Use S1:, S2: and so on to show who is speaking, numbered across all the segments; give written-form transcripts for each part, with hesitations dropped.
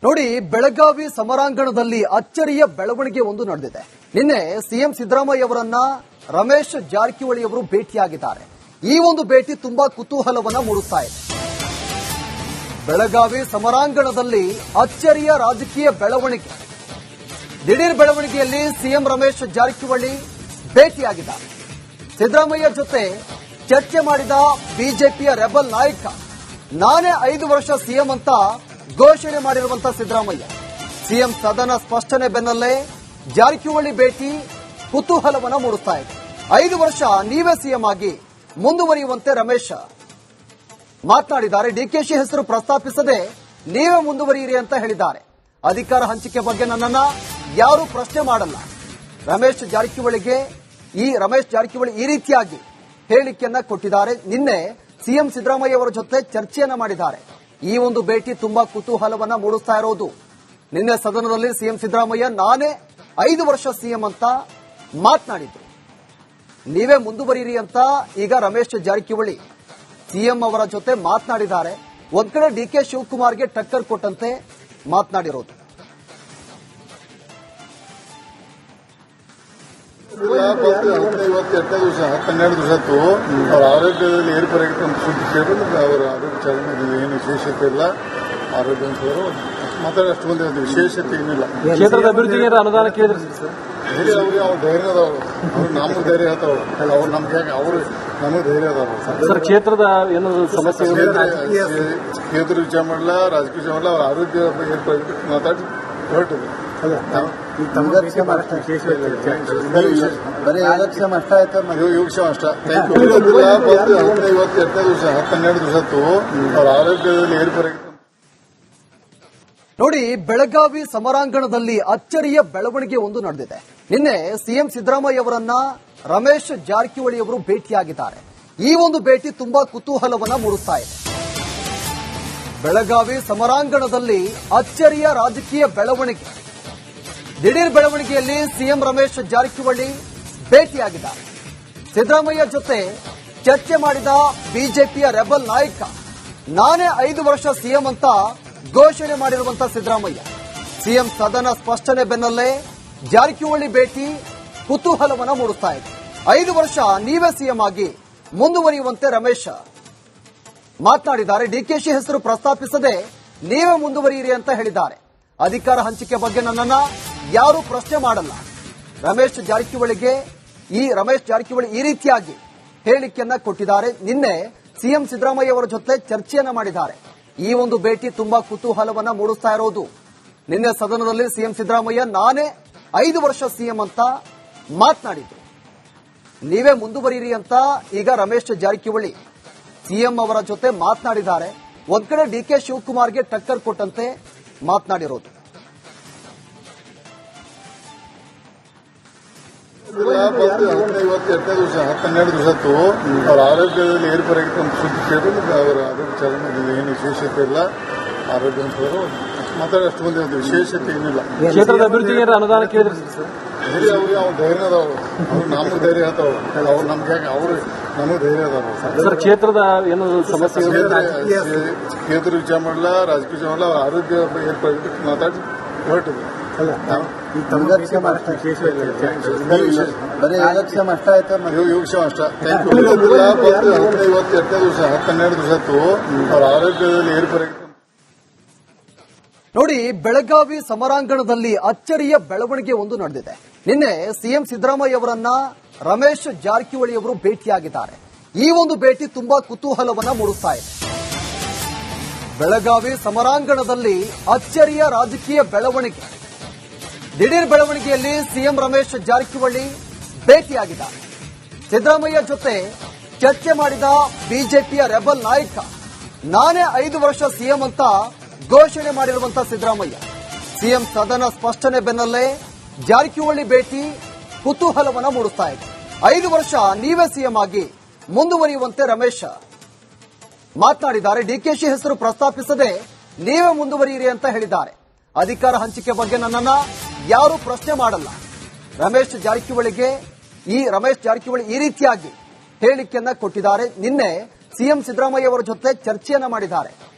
S1: ನೋಡಿ, ಬೆಳಗಾವಿ ಸಮರಾಂಗಣದಲ್ಲಿ ಅಚ್ಚರಿಯ ಬೆಳವಣಿಗೆ ಒಂದು ನಡೆದಿದೆ. ನಿನ್ನೆ ಸಿಎಂ ಸಿದ್ದರಾಮಯ್ಯ ಅವರನ್ನ ರಮೇಶ್ ಜಾರಕಿಹೊಳಿ ಅವರು ಭೇಟಿಯಾಗಿದ್ದಾರೆ. ಈ ಒಂದು ಭೇಟಿ ತುಂಬಾ ಕುತೂಹಲವನ್ನ ಮೂಡಿಸ್ತಾ ಇದೆ. ಬೆಳಗಾವಿ ಸಮರಾಂಗಣದಲ್ಲಿ ಅಚ್ಚರಿಯ ರಾಜಕೀಯ ಬೆಳವಣಿಗೆ. ದಿಢೀರ್ ಬೆಳವಣಿಗೆಯಲ್ಲಿ ಸಿಎಂ ರಮೇಶ್ ಜಾರಕಿಹೊಳಿ ಭೇಟಿಯಾಗಿದ್ದಾರೆ. ಸಿದ್ದರಾಮಯ್ಯ ಜೊತೆ ಚರ್ಚೆ ಮಾಡಿದ ಬಿಜೆಪಿಯ ರೆಬಲ್ ನಾಯಕ, ನಾನೇ 5 ವರ್ಷ ಸಿಎಂ ಅಂತ ಘೋಷಣೆ ಮಾಡಿರುವಂತಹ ಸಿದ್ದರಾಮಯ್ಯ. ಸಿಎಂ ಸದನ ಸ್ಪಷ್ಟನೆ ಬೆನ್ನಲ್ಲೇ ಜಾರಕಿಹೊಳಿ ಭೇಟಿ ಕುತೂಹಲವನ್ನ ಮೂಡಿಸ್ತಾ ಇದೆ. 5 ವರ್ಷ ನೀವೇ ಸಿಎಂ ಆಗಿ ಮುಂದುವರಿಯುವಂತೆ ರಮೇಶ್ ಮಾತನಾಡಿದ್ದಾರೆ. ಡಿಕೆಶಿ ಹೆಸರು ಪ್ರಸ್ತಾಪಿಸದೆ ನೀವೇ ಮುಂದುವರಿಯಿರಿ ಅಂತ ಹೇಳಿದ್ದಾರೆ. ಅಧಿಕಾರ ಹಂಚಿಕೆ ಬಗ್ಗೆ ನನ್ನನ್ನ ಯಾರೂ ಪ್ರಶ್ನೆ ಮಾಡಲ್ಲ. ರಮೇಶ್ ಜಾರಕಿಹೊಳಿ ಈ ರೀತಿಯಾಗಿ ಹೇಳಿಕೆಯನ್ನ ಕೊಟ್ಟಿದ್ದಾರೆ. ನಿನ್ನೆ ಸಿಎಂ ಸಿದ್ದರಾಮಯ್ಯ ಅವರ ಜೊತೆ ಚರ್ಚೆಯನ್ನ ಮಾಡಿದ್ದಾರೆ. ಈ ಒಂದು ಭೇಟಿ ತುಂಬಾ ಕುತೂಹಲವನ್ನ ಮೂಡಿಸ್ತಾ ಇರೋದು. ನಿನ್ನೆ ಸದನದಲ್ಲಿ ಸಿಎಂ ಸಿದ್ದರಾಮಯ್ಯ ನಾನೇ 5 ವರ್ಷ ಸಿಎಂ ಅಂತ ಮಾತನಾಡಿದ್ರು. ನೀವೇ ಮುಂದುವರಿಯಿರಿ ಅಂತ ಈಗ ರಮೇಶ್ ಜಾರಕಿಹೊಳಿ ಸಿಎಂ ಅವರ ಜೊತೆ ಮಾತನಾಡಿದ್ದಾರೆ. ಒಂದ್ ಕಡೆ ಡಿಕೆ ಶಿವಕುಮಾರ್ಗೆ ಟಕ್ಕರ್ ಕೊಟ್ಟಂತೆ ಮಾತನಾಡಿರೋದು.
S2: ಇವತ್ತು 12 ದಿವಸ ಅವ್ರ ಆರೋಗ್ಯದಲ್ಲಿ ಏರ್ಪೇರಾಗಿತ್ತು ಅಂತ ಸುದ್ದಿ ಕೇಳಿ ಅವರ ಆರೋಗ್ಯ ವಿಚಾರಣೆ ಏನು ವಿಶೇಷತೆ ಇಲ್ಲ. ಆರೋಗ್ಯ ಮಾತಾಡೋಷ್ಟು ಬಂದ ವಿಶೇಷತೆ ಏನಿಲ್ಲ.
S3: ಕ್ಷೇತ್ರದ ಅಭಿವೃದ್ಧಿಗೆ ಅನುದಾನ ಕೇಳಿದ್ರು
S2: ಅವ್ರಿಗೆ ಅವ್ರ ಧೈರ್ಯದವರು, ಅವ್ರು ನಮಗೆ ಧೈರ್ಯ ಹೇಳ್ತಾವ್ರು. ಅವ್ರು ನಮ್ಗೆ ಅವ್ರು ನಮಗೆ ಧೈರ್ಯ ಅದಾವ್ರು.
S3: ಸರ್, ಕ್ಷೇತ್ರದ ಏನು ಸಮಸ್ಯೆ
S2: ಕ್ಷೇತ್ರ ವಿಚಾರ ಮಾಡಲ್ಲ, ರಾಜಕೀಯ ವಿಚಾರ ಮಾಡಲ್ಲ. ಅವ್ರ ಆರೋಗ್ಯ ಏರ್ಪೇರಾಗಿತ್ತು ಮಾತಾಡಿ ಹೊರಟಿದೆ.
S4: ಯೋಗಕ್ಷೇಮ ಅಷ್ಟ ಆಯ್ತು.
S2: ಯೋಗಕ್ಷೇಮ ಅಷ್ಟ. ಇವತ್ತು 12 ದಿವಸ ಅವ್ರ ಆರೋಗ್ಯದಲ್ಲಿ ಏರ್ಪೇರಾಗಿತ್ತು.
S1: ನೋಡಿ, ಬೆಳಗಾವಿ ಸಮರಾಂಗಣದಲ್ಲಿ ಅಚ್ಚರಿಯ ಬೆಳವಣಿಗೆ ಒಂದು ನಡೆದಿದೆ. ನಿನ್ನೆ ಸಿಎಂ ಸಿದ್ದರಾಮಯ್ಯ ಅವರನ್ನ ರಮೇಶ್ ಜಾರಕಿಹೊಳಿ ಅವರು ಭೇಟಿಯಾಗಿದ್ದಾರೆ. ಈ ಒಂದು ಭೇಟಿ ತುಂಬಾ ಕುತೂಹಲವನ್ನ ಮೂಡಿಸ್ತಾ ಇದೆ. ಬೆಳಗಾವಿ ಸಮರಾಂಗಣದಲ್ಲಿ ಅಚ್ಚರಿಯ ರಾಜಕೀಯ ಬೆಳವಣಿಗೆ. ದಿಢೀರ್ ಬೆಳವಣಿಗೆಯಲ್ಲಿ ಸಿಎಂ ರಮೇಶ್ ಜಾರಕಿಹೊಳಿ ಭೇಟಿಯಾಗಿದ್ದಾರೆ. ಸಿದ್ದರಾಮಯ್ಯ ಜೊತೆ ಚರ್ಚೆ ಮಾಡಿದ ಬಿಜೆಪಿಯ ರೆಬಲ್ ನಾಯಕ, ನಾನೇ 5 ವರ್ಷ ಸಿಎಂ ಅಂತ ಘೋಷಣೆ ಮಾಡಿರುವಂತಹ ಸಿದ್ದರಾಮಯ್ಯ. ಸಿಎಂ ಸದನ ಸ್ಪಷ್ಟನೆ ಬೆನ್ನಲ್ಲೇ ಜಾರಕಿಹೊಳಿ ಭೇಟಿ ಕುತೂಹಲವನ್ನ ಮೂಡಿಸ್ತಾ ಇದೆ. 5 ವರ್ಷ ನೀವೇ ಸಿಎಂ ಆಗಿ ಮುಂದುವರಿಯುವಂತೆ ರಮೇಶ್ ಮಾತನಾಡಿದ್ದಾರೆ. ಡಿಕೆಶಿ ಹೆಸರು ಪ್ರಸ್ತಾಪಿಸದೆ ನೀವೇ ಮುಂದುವರಿಯಿರಿ ಅಂತ ಹೇಳಿದ್ದಾರೆ. ಅಧಿಕಾರ ಹಂಚಿಕೆ ಬಗ್ಗೆ ನನ್ನನ್ನ ಯಾರೂ ಪ್ರಶ್ನೆ ಮಾಡಲ್ಲ. ರಮೇಶ್ ಜಾರಕಿಹೊಳಿ ಈ ರೀತಿಯಾಗಿ ಹೇಳಿಕೆಯನ್ನ ಕೊಟ್ಟಿದ್ದಾರೆ. ನಿನ್ನೆ ಸಿಎಂ ಸಿದ್ದರಾಮಯ್ಯ ಅವರ ಜೊತೆ ಚರ್ಚೆಯನ್ನ ಮಾಡಿದ್ದಾರೆ. ಈ ಒಂದು ಭೇಟಿ ತುಂಬಾ ಕುತೂಹಲವನ್ನ ಮೂಡಿಸ್ತಾ ಇರೋದು. ನಿನ್ನೆ ಸದನದಲ್ಲಿ ಸಿಎಂ ಸಿದ್ದರಾಮಯ್ಯ ನಾನೇ 5 ವರ್ಷ ಸಿಎಂ ಅಂತ ಮಾತನಾಡಿದ್ರು. ನೀವೇ ಮುಂದುವರಿಯಿರಿ ಅಂತ ಈಗ ರಮೇಶ್ ಜಾರಕಿಹೊಳಿ ಸಿಎಂ ಅವರ ಜೊತೆ ಮಾತನಾಡಿದ್ದಾರೆ. ಒಂದ್ ಕಡೆ ಡಿಕೆ ಶಿವಕುಮಾರ್ಗೆ ಟಕ್ಕರ್ ಕೊಟ್ಟಂತೆ ಮಾತನಾಡಿರೋದು.
S2: ಇವತ್ತು 12 ದಿವಸ ಅವ್ರ ಆರೋಗ್ಯದಲ್ಲಿ ಏರ್ಪೇರಾಗಿತ್ತು ಅಂತ ಸುದ್ದಿ ಕೇಳಿ ಅವರ ಆರೋಗ್ಯ ವಿಚಾರಣೆ ಏನು ವಿಶೇಷತೆ ಇಲ್ಲ. ಆರೋಗ್ಯ ಮಾತಾಡೋಷ್ಟು ಬಂದ ವಿಶೇಷತೆ ಏನಿಲ್ಲ.
S3: ಕ್ಷೇತ್ರದ ಅಭಿವೃದ್ಧಿಗೆ ಅನುದಾನ ಕೇಳಿದ್ರು
S2: ಅವ್ರಿಗೆ ಅವ್ರ ಧೈರ್ಯದವರು, ಅವ್ರು ನಮಗೆ ಧೈರ್ಯ ಹೇಳ್ತಾವ್ರು. ಅವ್ರು ನಮ್ಗೆ ನಮಗೆ ಧೈರ್ಯ ಅದಾವ್ರು.
S3: ಸರ್, ಕ್ಷೇತ್ರದ ಏನು ಸಮಸ್ಯೆ
S2: ಕ್ಷೇತ್ರ ವಿಚಾರ ಮಾಡಲ್ಲ, ರಾಜಕೀಯ ವಿಚಾರ ಮಾಡಲ್ಲ. ಅವ್ರ ಆರೋಗ್ಯ ಏರ್ಪೇರಾಗಿತ್ತು ಮಾತಾಡಿ ಹೊರಟಿದೆ.
S4: ಯೋಗಕ್ಷೇಮ ಅಷ್ಟ ಆಯ್ತು.
S2: ಯೋಗಕ್ಷೇಮ ಅಷ್ಟ. ಇವತ್ತು 12 ದಿವಸ ಅವ್ರ ಆರೋಗ್ಯದಲ್ಲಿ ಏರ್ಪೇರಾಗಿತ್ತು.
S1: ನೋಡಿ, ಬೆಳಗಾವಿ ಸಮರಾಂಗಣದಲ್ಲಿ ಅಚ್ಚರಿಯ ಬೆಳವಣಿಗೆ ಒಂದು ನಡೆದಿದೆ. ನಿನ್ನೆ ಸಿಎಂ ಸಿದ್ದರಾಮಯ್ಯ ಅವರನ್ನ ರಮೇಶ್ ಜಾರಕಿಹೊಳಿ ಅವರು ಭೇಟಿಯಾಗಿದ್ದಾರೆ. ಈ ಒಂದು ಭೇಟಿ ತುಂಬಾ ಕುತೂಹಲವನ್ನ ಮೂಡಿಸ್ತಾ ಇದೆ. ಬೆಳಗಾವಿ ಸಮರಾಂಗಣದಲ್ಲಿ ಅಚ್ಚರಿಯ ರಾಜಕೀಯ ಬೆಳವಣಿಗೆ. ದಿಢೀರ್ ಬೆಳವಣಿಗೆಯಲ್ಲಿ ಸಿಎಂ ರಮೇಶ್ ಜಾರಕಿಹೊಳಿ ಭೇಟಿಯಾಗಿದ್ದಾರೆ. ಸಿದ್ದರಾಮಯ್ಯ ಜೊತೆ ಚರ್ಚೆ ಮಾಡಿದ ಬಿಜೆಪಿಯ ರೆಬಲ್ ನಾಯಕ, ನಾನೇ 5 ವರ್ಷ ಸಿಎಂ ಅಂತ ಘೋಷಣೆ ಮಾಡಿರುವಂತಹ ಸಿದ್ದರಾಮಯ್ಯ. ಸಿಎಂ ಸದನ ಸ್ಪಷ್ಟನೆ ಬೆನ್ನಲ್ಲೇ ಜಾರಕಿಹೊಳಿ ಭೇಟಿ ಕುತೂಹಲವನ್ನ ಮೂಡಿಸ್ತಾ ಇದೆ. 5 ವರ್ಷ ನೀವೇ ಸಿಎಂ ಆಗಿ ಮುಂದುವರಿಯುವಂತೆ ರಮೇಶ್ ಮಾತನಾಡಿದ್ದಾರೆ. ಡಿಕೆಶಿ ಹೆಸರು ಪ್ರಸ್ತಾಪಿಸದೆ ನೀವೇ ಮುಂದುವರಿಯಿರಿ ಅಂತ ಹೇಳಿದ್ದಾರೆ. ಅಧಿಕಾರ ಹಂಚಿಕೆ ಬಗ್ಗೆ ನನ್ನನ್ನ ಯಾರೂ ಪ್ರಶ್ನೆ ಮಾಡಲ್ಲ. ರಮೇಶ್ ಜಾರಕಿಹೊಳಿ ಈ ರೀತಿಯಾಗಿ ಹೇಳಿಕೆಯನ್ನ ಕೊಟ್ಟಿದ್ದಾರೆ. ನಿನ್ನೆ ಸಿಎಂ ಸಿದ್ದರಾಮಯ್ಯ ಅವರ ಜೊತೆ ಚರ್ಚೆಯನ್ನ ಮಾಡಿದ್ದಾರೆ.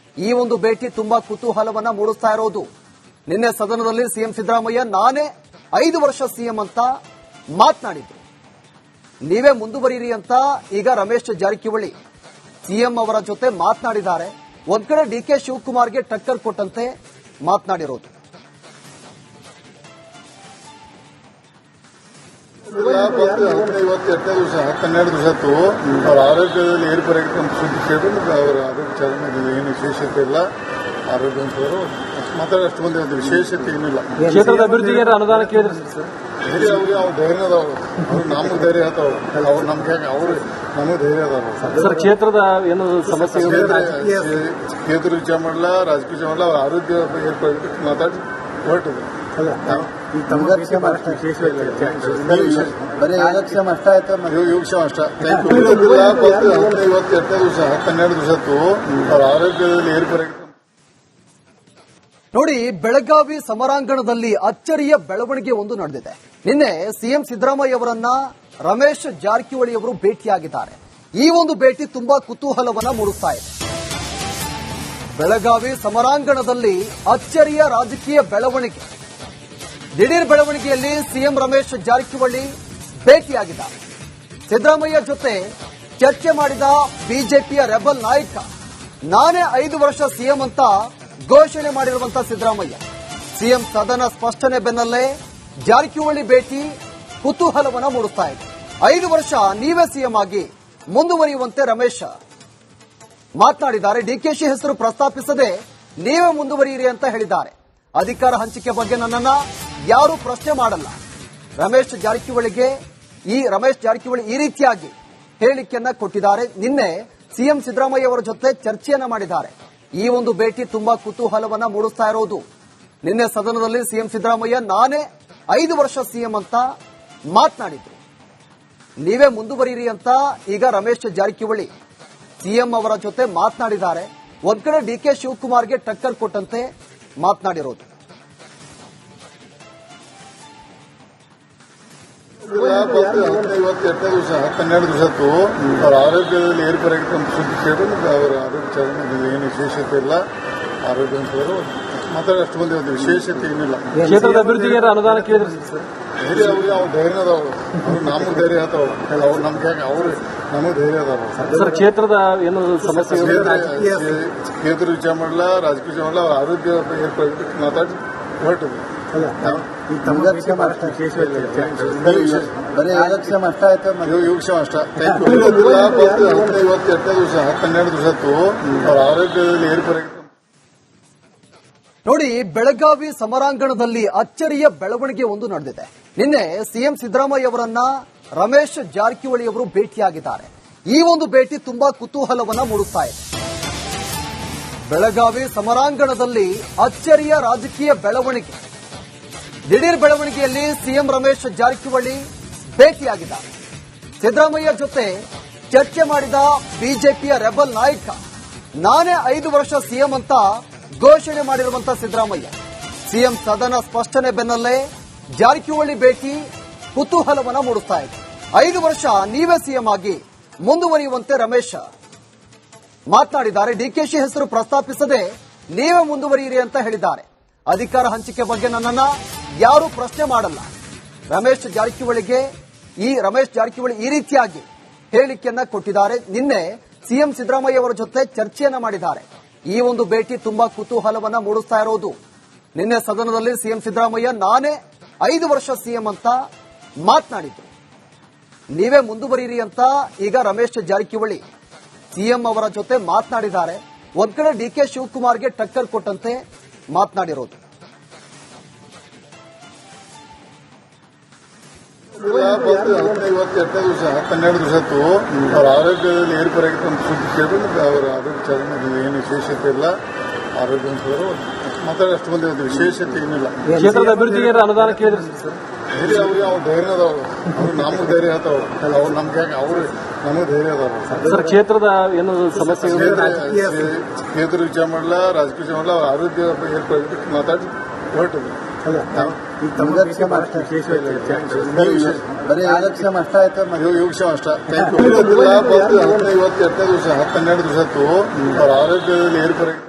S1: ಈ ಒಂದು ಭೇಟಿ ತುಂಬಾ ಕುತೂಹಲವನ್ನ ಮೂಡಿಸ್ತಾ ಇರೋದು. ನಿನ್ನೆ ಸದನದಲ್ಲಿ ಸಿಎಂ ಸಿದ್ದರಾಮಯ್ಯ ನಾನೇ 5 ವರ್ಷ ಸಿಎಂ ಅಂತ ಮಾತನಾಡಿದ್ರು. ನೀವೇ ಮುಂದುವರಿಯಿರಿ ಅಂತ ಈಗ ರಮೇಶ್ ಜಾರಕಿಹೊಳಿ ಸಿಎಂ ಅವರ ಜೊತೆ ಮಾತನಾಡಿದ್ದಾರೆ. ಒಂದ್ ಕಡೆ ಡಿ ಕೆ ಶಿವಕುಮಾರ್ಗೆ ಟಕ್ಕರ್ ಕೊಟ್ಟಂತೆ ಮಾತನಾಡಿರೋದು.
S2: ಇವತ್ತು 12 ದಿವಸ ಆಯ್ತು. ಅವ್ರ ಆರೋಗ್ಯದಲ್ಲಿ ಏರ್ಪೇರಾಗಿ ಸುದ್ದಿ ಕೇಳಿ ಅವರ ಆರೋಗ್ಯ ವಿಚಾರಣೆ ಏನು ವಿಶೇಷತೆ ಇಲ್ಲ. ಆರೋಗ್ಯ ಮಾತಾಡೋಷ್ಟು ಬಂದ ವಿಶೇಷತೆ ಏನಿಲ್ಲ.
S3: ಕ್ಷೇತ್ರದ ಅಭಿವೃದ್ಧಿಗೆ ಅನುದಾನ ಕೇಳಿದ್ರಿ ಸರ್?
S2: ಧೈರ್ಯ ಅವ್ರಿಗೆ ಅವ್ರು ಧೈರ್ಯ ಅದಾವ್ರು. ಅವ್ರು ನಮ್ಗೆ ಧೈರ್ಯ ಆತವ್ರು. ಅವ್ರು ನಮ್ಗೆ ಅವ್ರು ನಮಗೆ ಧೈರ್ಯ ಅದಾವ್ರು.
S3: ಸರ್ ಕ್ಷೇತ್ರದ ಏನು ಸಮಸ್ಯೆ
S2: ಕ್ಷೇತ್ರ ವಿಚಾರ ಮಾಡಲ್ಲ, ರಾಜಕೀಯ ವಿಚಾರ ಮಾಡಲ್ಲ. ಅವ್ರ ಆರೋಗ್ಯ ಏರ್ಪೇರಾಗಿ ಮಾತಾಡಿ ಹೊರಟಿದೆ.
S4: ಯೋಗಕ್ಷೇಮ ಅಷ್ಟ ಆಯ್ತು.
S2: ಯೋಗಕ್ಷೇಮ ಅಷ್ಟ. ಇವತ್ತು 12 ದಿವಸ ಆಯ್ತು. ಅವ್ರ ಆರೋಗ್ಯದಲ್ಲಿ ಏರ್ಪೇರಾಗಿ
S1: ನೋಡಿ, ಬೆಳಗಾವಿ ಸಮರಾಂಗಣದಲ್ಲಿ ಅಚ್ಚರಿಯ ಬೆಳವಣಿಗೆ ಒಂದು ನಡೆದಿದೆ. ನಿನ್ನೆ ಸಿಎಂ ಸಿದ್ದರಾಮಯ್ಯ ಅವರನ್ನ ರಮೇಶ್ ಜಾರಕಿಹೊಳಿ ಅವರು ಭೇಟಿಯಾಗಿದ್ದಾರೆ. ಈ ಒಂದು ಭೇಟಿ ತುಂಬಾ ಕುತೂಹಲವನ್ನ ಮೂಡಿಸ್ತಾ ಇದೆ. ಬೆಳಗಾವಿ ಸಮರಾಂಗಣದಲ್ಲಿ ಅಚ್ಚರಿಯ ರಾಜಕೀಯ ಬೆಳವಣಿಗೆ. ದಿಢೀರ್ ಬೆಳವಣಿಗೆಯಲ್ಲಿ ಸಿಎಂ ರಮೇಶ್ ಜಾರಕಿಹೊಳಿ ಭೇಟಿಯಾಗಿದ್ದಾರೆ. ಸಿದ್ದರಾಮಯ್ಯ ಜೊತೆ ಚರ್ಚೆ ಮಾಡಿದ ಬಿಜೆಪಿಯ ರೆಬಲ್ ನಾಯಕ ನಾನೇ 5 ವರ್ಷ ಸಿಎಂ ಅಂತ ಘೋಷಣೆ ಮಾಡಿರುವಂತಹ ಸಿದ್ದರಾಮಯ್ಯ. ಸಿಎಂ ಸದನ ಸ್ಪಷ್ಟನೆ ಬೆನ್ನಲ್ಲೇ ಜಾರಕಿಹೊಳಿ ಭೇಟಿ ಕುತೂಹಲವನ್ನ ಮೂಡಿಸ್ತಾ ಇದೆ. 5 ವರ್ಷ ನೀವೇ ಸಿಎಂ ಆಗಿ ಮುಂದುವರಿಯುವಂತೆ ರಮೇಶ್ ಮಾತನಾಡಿದ್ದಾರೆ. ಡಿಕೆಶಿ ಹೆಸರು ಪ್ರಸ್ತಾಪಿಸದೆ ನೀವೇ ಮುಂದುವರಿಯಿರಿ ಅಂತ ಹೇಳಿದ್ದಾರೆ. ಅಧಿಕಾರ ಹಂಚಿಕೆ ಬಗ್ಗೆ ನನ್ನನ್ನ ಯಾರೂ ಪ್ರಶ್ನೆ ಮಾಡಲ್ಲ. ರಮೇಶ್ ಜಾರಕಿಹೊಳಿ ಈ ರೀತಿಯಾಗಿ ಹೇಳಿಕೆಯನ್ನ ಕೊಟ್ಟಿದ್ದಾರೆ. ನಿನ್ನೆ ಸಿಎಂ ಸಿದ್ದರಾಮಯ್ಯ ಅವರ ಜೊತೆ ಚರ್ಚೆಯನ್ನ ಮಾಡಿದ್ದಾರೆ. ಈ ಒಂದು ಭೇಟಿ ತುಂಬಾ ಕುತೂಹಲವನ್ನ ಮೂಡಿಸ್ತಾ ಇರೋದು. ನಿನ್ನೆ ಸದನದಲ್ಲಿ ಸಿಎಂ ಸಿದ್ದರಾಮಯ್ಯ ನಾನೇ 5 ವರ್ಷ ಸಿಎಂ ಅಂತ ಮಾತನಾಡಿದ್ರು. ನೀವೇ ಮುಂದುವರಿಯಿರಿ ಅಂತ ಈಗ ರಮೇಶ್ ಜಾರಕಿಹೊಳಿ ಸಿಎಂ ಅವರ ಜೊತೆ ಮಾತನಾಡಿದ್ದಾರೆ. ಒಂದ್ ಕಡೆ ಡಿ ಕೆ ಶಿವಕುಮಾರ್ಗೆ ಟಕ್ಕರ್ ಕೊಟ್ಟಂತೆ ಮಾತನಾಡಿರೋದು.
S2: ಇವತ್ತು 12 ದಿವಸ ಆಯ್ತು. ಅವ್ರ ಆರೋಗ್ಯದಲ್ಲಿ ಏರ್ಪೇರಾಗಿ ಸುದ್ದಿ ಕೇಳಿ ಅವರ ಆರೋಗ್ಯ ವಿಚಾರಣೆ ಏನು ವಿಶೇಷತೆ ಇಲ್ಲ. ಆರೋಗ್ಯ ಮಾತಾಡೋಷ್ಟು ಬಂದ ವಿಶೇಷತೆ ಏನಿಲ್ಲ.
S3: ಕ್ಷೇತ್ರದ ಅಭಿವೃದ್ಧಿಗೆ ಅನುದಾನ ಕೇಳಿದ್ರಿ ಸರ್?
S2: ಧೈರ್ಯ ಅವ್ರಿಗೆ ಅವ್ರು ಧೈರ್ಯ ಅದಾವ್ರು. ಅವ್ರು ನಮ್ಗೆ ಧೈರ್ಯ ಆತವ್ರು. ಅವ್ರು ನಮ್ಗೆ ಅವ್ರು ನಮಗೆ ಧೈರ್ಯ ಅದಾವ್ರು.
S3: ಸರ್ ಕ್ಷೇತ್ರದ ಏನು ಸಮಸ್ಯೆ
S2: ಕ್ಷೇತ್ರ ವಿಚಾರ ಮಾಡಲ್ಲ, ರಾಜಕೀಯ ವಿಚಾರ ಮಾಡಲ್ಲ. ಅವ್ರ ಆರೋಗ್ಯ ಏರ್ಪೇರಾಗಿ ಮಾತಾಡಿ ಹೊರಟಿದೆ.
S4: ಯೋಗಕ್ಷೇಮ ಅಷ್ಟ ಆಯ್ತು.
S2: ಯೋಗಕ್ಷೇಮ ಅಷ್ಟ. ಇವತ್ತು 12 ದಿವಸ ಆಯ್ತು. ಅವ್ರ ಆರೋಗ್ಯದಲ್ಲಿ ಏರ್ಪೇರಾಗಿ
S1: ನೋಡಿ, ಬೆಳಗಾವಿ ಸಮರಾಂಗಣದಲ್ಲಿ ಅಚ್ಚರಿಯ ಬೆಳವಣಿಗೆ ಒಂದು ನಡೆದಿದೆ. ನಿನ್ನೆ ಸಿಎಂ ಸಿದ್ದರಾಮಯ್ಯ ಅವರನ್ನ ರಮೇಶ್ ಜಾರಕಿಹೊಳಿ ಅವರು ಭೇಟಿಯಾಗಿದ್ದಾರೆ. ಈ ಒಂದು ಭೇಟಿ ತುಂಬಾ ಕುತೂಹಲವನ್ನ ಮೂಡಿಸ್ತಾ ಇದೆ. ಬೆಳಗಾವಿ ಸಮರಾಂಗಣದಲ್ಲಿ ಅಚ್ಚರಿಯ ರಾಜಕೀಯ ಬೆಳವಣಿಗೆ. ದಿಢೀರ್ ಬೆಳವಣಿಗೆಯಲ್ಲಿ ಸಿಎಂ ರಮೇಶ್ ಜಾರಕಿಹೊಳಿ ಭೇಟಿಯಾಗಿದ್ದಾರೆ. ಸಿದ್ದರಾಮಯ್ಯ ಜೊತೆ ಚರ್ಚೆ ಮಾಡಿದ ಬಿಜೆಪಿಯ ರೆಬಲ್ ನಾಯಕ ನಾನೇ 5 ವರ್ಷ ಸಿಎಂ ಅಂತ ಘೋಷಣೆ ಮಾಡಿರುವಂತಹ ಸಿದ್ದರಾಮಯ್ಯ. ಸಿಎಂ ಸದನ ಸ್ಪಷ್ಟನೆ ಬೆನ್ನಲ್ಲೇ ಜಾರಕಿಹೊಳಿ ಭೇಟಿ ಕುತೂಹಲವನ್ನ ಮೂಡಿಸ್ತಾ ಇದೆ. 5 ವರ್ಷ ನೀವೇ ಸಿಎಂ ಆಗಿ ಮುಂದುವರಿಯುವಂತೆ ರಮೇಶ್ ಮಾತನಾಡಿದ್ದಾರೆ. ಡಿಕೆಶಿ ಹೆಸರು ಪ್ರಸ್ತಾಪಿಸದೆ ನೀವೇ ಮುಂದುವರಿಯಿರಿ ಅಂತ ಹೇಳಿದ್ದಾರೆ. ಅಧಿಕಾರ ಹಂಚಿಕೆ ಬಗ್ಗೆ ನನ್ನನ್ನ ಯಾರೂ ಪ್ರಶ್ನೆ ಮಾಡಲ್ಲ. ರಮೇಶ್ ಜಾರಕಿಹೊಳಿ ಈ ರೀತಿಯಾಗಿ ಹೇಳಿಕೆಯನ್ನ ಕೊಟ್ಟಿದ್ದಾರೆ. ನಿನ್ನೆ ಸಿಎಂ ಸಿದ್ದರಾಮಯ್ಯ ಅವರ ಜೊತೆ ಚರ್ಚೆಯನ್ನ ಮಾಡಿದ್ದಾರೆ. ಈ ಒಂದು ಭೇಟಿ ತುಂಬಾ ಕುತೂಹಲವನ್ನ ಮೂಡಿಸ್ತಾ ಇರೋದು. ನಿನ್ನೆ ಸದನದಲ್ಲಿ ಸಿಎಂ ಸಿದ್ದರಾಮಯ್ಯ ನಾನೇ 5 ವರ್ಷ ಸಿಎಂ ಅಂತ ಮಾತನಾಡಿದ್ರು. ನೀವೇ ಮುಂದುವರಿಯಿರಿ ಅಂತ ಈಗ ರಮೇಶ್ ಜಾರಕಿಹೊಳಿ ಸಿಎಂ ಅವರ ಜೊತೆ ಮಾತನಾಡಿದ್ದಾರೆ. ಒಂದ್ ಕಡೆ ಡಿ ಕೆ ಶಿವಕುಮಾರ್ಗೆ ಟಕ್ಕರ್ ಕೊಟ್ಟಂತೆ ಮಾತನಾಡಿರೋದು.
S2: ಇವತ್ತು 12 ದಿವಸ ಆಯ್ತು. ಅವ್ರ ಆರೋಗ್ಯದಲ್ಲಿ ಏರ್ಪೇರಾಗಿ ಸುದ್ದಿ ಕೇಳಿ ಅವರ ಆರೋಗ್ಯ ವಿಚಾರಣೆ ಏನು ವಿಶೇಷತೆ ಇಲ್ಲ. ಆರೋಗ್ಯ ಮಾತಾಡೋಷ್ಟು ಬಂದ ವಿಶೇಷತೆ ಏನಿಲ್ಲ.
S3: ಕ್ಷೇತ್ರದ ಅಭಿವೃದ್ಧಿಗೆ ಅನುದಾನ ಕೇಳಿದ್ರಿ ಸರ್?
S2: ಧೈರ್ಯ ಅವ್ರಿಗೆ ಅವ್ರು ಧೈರ್ಯ ಅದಾವ್ರು. ಅವ್ರು ನಮ್ಗೆ ಧೈರ್ಯ ಆತವ್ರು. ಅವ್ರು ನಮ್ಗೆ ಅವ್ರು ನಮಗೆ ಧೈರ್ಯ ಅದಾವ್ರು.
S3: ಸರ್ ಕ್ಷೇತ್ರದ ಏನು ಸಮಸ್ಯೆ
S2: ಕ್ಷೇತ್ರ ವಿಚಾರ ಮಾಡಲ್ಲ, ರಾಜಕೀಯ ವಿಚಾರ ಮಾಡಲ್ಲ. ಅವ್ರ ಆರೋಗ್ಯ ಏರ್ಪೇರಾಗಿ ಮಾತಾಡಿ ಹೊರಟಿದೆ.
S4: ಯೋಗಕ್ಷೇಮ ಅಷ್ಟ ಆಯ್ತು.
S2: ಯೋಗಕ್ಷೇಮ ಅಷ್ಟ. ಇವತ್ತು 12 ದಿವಸ ಆಯ್ತು. ಅವ್ರ ಆರೋಗ್ಯದಲ್ಲಿ ಏರ್ಪೇರಾಗಿ